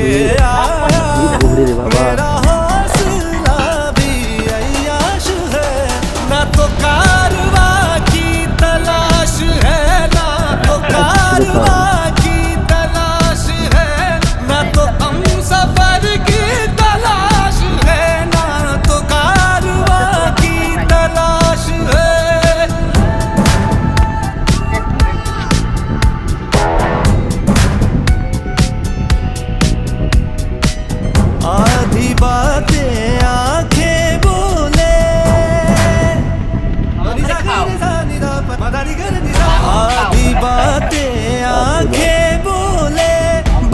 मेरा हौसला भी अय्याश है ना तो कारवा की तलाश है ना तो कारवा की तलाश है ना तो हम सफर की तलाश है ना तो कारवा की तलाश है आधी बातें आंखें बोले आधी बातें आंखें बोले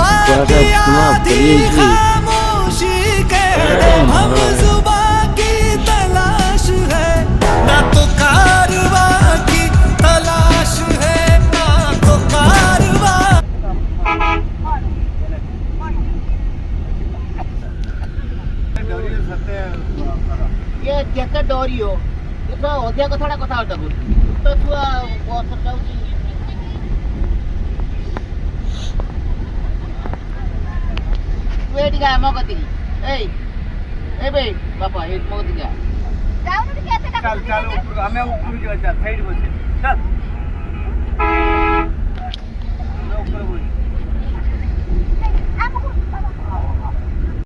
बाकी आधी खामोशी कह दे हम जुबां की तलाश है ना तो कारवा की तलाश है ना तो कारवा ये କେତେ ଡରିବ ଏ ଛୁଆ ଅଧିକା କଥାଟା କଥାବାର୍ତ୍ତା କରୁଛି ତ ଛୁଆ ବସ୍ ଯାଉଛି ତୁ ଏଇଠିକା ଆମ କତିକି ଏଇ ବେ ବାପା ଏଇଠି ମୋ କତିକି ଚାଲ ଚାଲ ଉପରକୁ ଆମେ ଉପରକୁ ଯିବା ଚାଲ ସେଇଠି ବସି ଚାଲ ଆମେ ଉପରେ ବସି